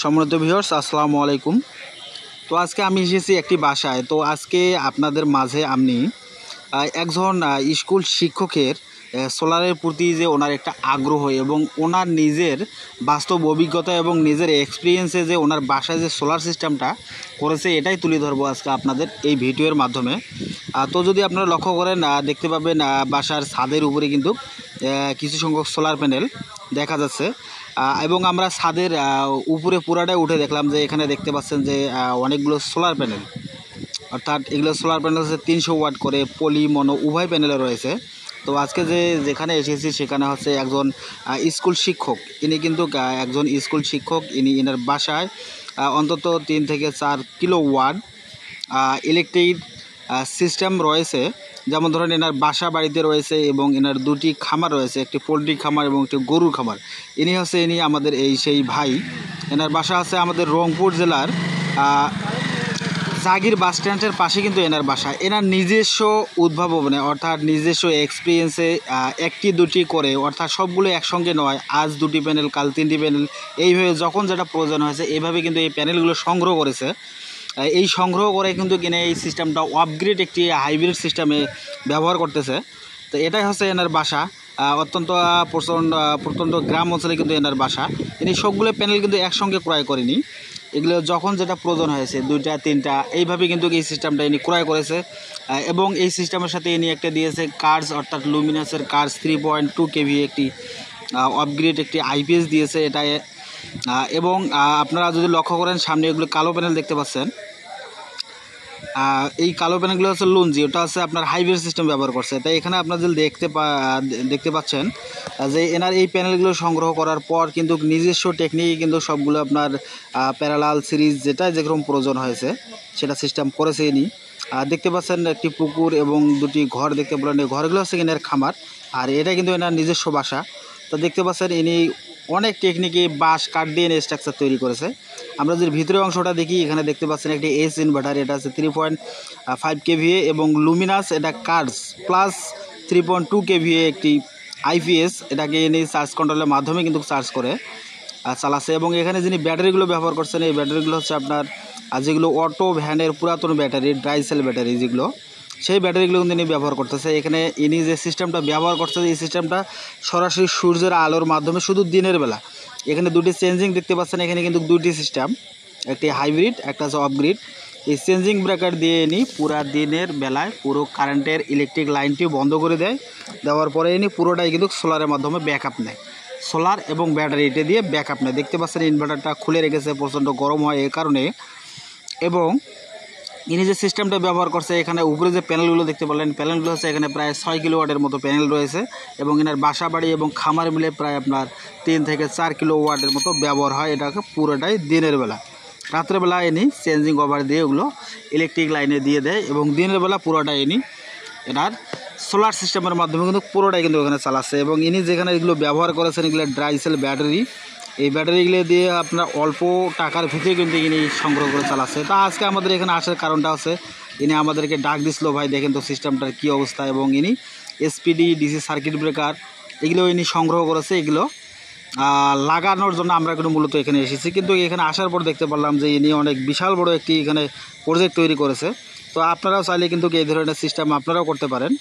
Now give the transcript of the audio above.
সম্মানিত ভিউয়ার্স, আসসালামু আলাইকুম। তো আজকে আমি এসেছি একটি বাসায়। তো আজকে আপনাদের মাঝে আমি একজন স্কুল শিক্ষকের সোলারের প্রতি যে ওনার একটা আগ্রহ এবং ওনার নিজের বাস্তব অভিজ্ঞতা এবং নিজের এক্সপিরিয়েন্সে যে ওনার বাসায় যে সোলার সিস্টেমটা করেছে এটাই তুলে ধরবো আজকে আপনাদের এই ভিডিওর মাধ্যমে। তো যদি আপনারা লক্ষ্য করেন দেখতে পাবেন বাসার ছাদের উপরে কিন্তু কিছু সংখ্যক সোলার প্যানেল দেখা যাচ্ছে এবং আমরা ছাদের উপরে পুরাটাই উঠে দেখলাম যে এখানে দেখতে পাচ্ছেন যে অনেকগুলো সোলার প্যানেল, অর্থাৎ এগুলো সোলার প্যানেল হচ্ছে 300 ওয়াট করে, পলি মনো উভয় প্যানেলে রয়েছে। তো আজকে যেখানে এসেছি সেখানে হচ্ছে একজন স্কুল শিক্ষক, ইনি কিন্তু একজন স্কুল শিক্ষক। এনার বাসায় অন্তত 3 থেকে 4 কিলো ওয়াট ইলেকট্রিক সিস্টেম রয়েছে। যেমন ধরেন এনার বাসা বাড়িতে রয়েছে এবং এনার দুটি খামার রয়েছে, একটি পোলট্রি খামার এবং একটি গরুর খামার। ইনি আমাদের সেই ভাই। এনার বাসা আছে আমাদের রংপুর জেলার জাগির বাস স্ট্যান্ডের পাশে কিন্তু এনার বাসা। এনার নিজস্ব উদ্ভাবনে অর্থাৎ নিজস্ব এক্সপিরিয়েন্সে একটি দুটি করে, অর্থাৎ সবগুলো একসঙ্গে নয়, আজ 2টি প্যানেল কাল 3টি প্যানেল, এইভাবে যখন যেটা প্রয়োজন হয়েছে এইভাবে কিন্তু এই প্যানেলগুলো সংগ্রহ করেছে। এই সংগ্রহ করে কিন্তু কিনে এই সিস্টেমটা আপগ্রেড একটি হাইব্রিড সিস্টেমে ব্যবহার করতেছে। তো এটাই হচ্ছে এনার বাসা। অত্যন্ত প্রত্যন্ত গ্রাম অঞ্চলে কিন্তু এনার বাসা। ইনি সবগুলো প্যানেল কিন্তু একসঙ্গে ক্রয় করেনি, এগুলো যখন যেটা প্রয়োজন হয়েছে 2টা 3টা এইভাবে কিন্তু এই সিস্টেমটা ইনি ক্রয় করেছে। এবং এই সিস্টেমের সাথে ইনি একটা দিয়েছে কার্স, অর্থাৎ লুমিনাসের কার্স 3.2 কেভি একটি আপগ্রেড একটি আইপিএস দিয়েছে এটায়। এবং আপনারা যদি লক্ষ্য করেন সামনে এগুলো কালো প্যানেল দেখতে পাচ্ছেন, এই কালো প্যানেলগুলো হচ্ছে লুঞ্জি, ওটা হচ্ছে আপনার হাইব্রিড সিস্টেম ব্যবহার করছে। তাই এখানে আপনারা যদি দেখতে পাচ্ছেন যে এনার এই প্যানেলগুলো সংগ্রহ করার পর কিন্তু নিজস্ব টেকনিকে কিন্তু সবগুলো আপনার প্যারালাল সিরিজ যেটা যেরকম প্রয়োজন হয়েছে সেটা সিস্টেম করেছে ইনি। দেখতে পাচ্ছেন একটি পুকুর এবং 2টি ঘর দেখতে পেলেন। এই ঘরগুলো হচ্ছে এনার খামার, আর এটা কিন্তু এনার নিজস্ব বাসা। তো দেখতে পাচ্ছেন ইনি অনেক টেকনিকে বাঁশ কাঠ দিয়ে স্ট্রাকচার তৈরি করেছে। আমরা যদি ভিতরের অংশটা দেখি, এখানে দেখতে পাচ্ছেন একটি এস ইনভার্টার, এটা আছে 3.5 কেভিএ এবং লুমিনাস এটা কার্স প্লাস 3.2 কেভিএ একটি আইপিএস, এটাকে এনে চার্জ কন্ট্রোলের মাধ্যমে কিন্তু চার্জ করে চালাচ্ছে। এবং এখানে যিনি ব্যাটারিগুলো ব্যবহার করছেন, এই ব্যাটারিগুলো হচ্ছে আপনার যেগুলো অটো ভ্যানের পুরাতন ব্যাটারি, ড্রাই সেল ব্যাটারি যেগুলো, সেই ব্যাটারিগুলো কিন্তু ইনি ব্যবহার করতেছে। এখানে ইনি যে সিস্টেমটা ব্যবহার করতেছে এই সিস্টেমটা সরাসরি সূর্যের আলোর মাধ্যমে শুধু দিনের বেলা। এখানে 2টি চেঞ্জিং দেখতে পাচ্ছেন, এখানে কিন্তু 2টি সিস্টেম, একটি হাইব্রিড একটা হচ্ছে অফগ্রিড। এই চেঞ্জিং ব্রেকার দিয়ে ইনি পুরা দিনের বেলায় পুরো কারেন্টের ইলেকট্রিক লাইনটি বন্ধ করে দেওয়ার পরে ইনি পুরোটাই কিন্তু সোলারের মাধ্যমে ব্যাকআপ নেয়, সোলার এবং ব্যাটারিটা দিয়ে ব্যাকআপ নেয়। দেখতে পাচ্ছেন ইনভার্টারটা খুলে রেখেছে, প্রচণ্ড গরম হয় এই কারণে। এবং ইনি যে সিস্টেমটা ব্যবহার করছে, এখানে উপরে যে প্যানেলগুলো দেখতে পেলেন, প্যানেলগুলো হচ্ছে এখানে প্রায় 6 কিলো ওয়াটের মতো প্যানেল রয়েছে এবং এনার বাসা বাড়ি এবং খামার মিলে প্রায় আপনার 3 থেকে 4 কিলো ওয়াটের মতো ব্যবহার হয়। এটাকে পুরোটাই দিনের বেলা, রাত্রেবেলা ইনি চেঞ্জিং ওভার দিয়ে ওগুলো ইলেকট্রিক লাইনে দিয়ে দেয় এবং দিনের বেলা পুরোটাই ইনি এনার সোলার সিস্টেমের মাধ্যমে কিন্তু পুরোটাই কিন্তু ওখানে চালাচ্ছে। এবং ইনি যেখানে এগুলো ব্যবহার করেছেন এগুলো ড্রাই সেল ব্যাটারি, এই ব্যাটারিগুলো দিয়ে আপনার অল্প টাকার ভিতরে কিন্তু ইনি সংগ্রহ করে চালাচ্ছে। তা আজকে আমাদের এখানে আসার কারণটা হচ্ছে ইনি আমাদেরকে ডাক দিছিল, ভাই দেখেন তো সিস্টেমটার কী অবস্থা। এবং ইনি এসপিডি ডিসি সার্কিট ব্রেকার এগুলো ইনি সংগ্রহ করেছে, এগুলো লাগানোর জন্য আমরা কিন্তু মূলত এখানে এসেছি। কিন্তু এখানে আসার পর দেখতে পারলাম যে ইনি অনেক বিশাল বড় একটি এখানে প্রজেক্ট তৈরি করেছে। তো আপনারাও চাইলে কিন্তু এই ধরনের সিস্টেম আপনারাও করতে পারেন।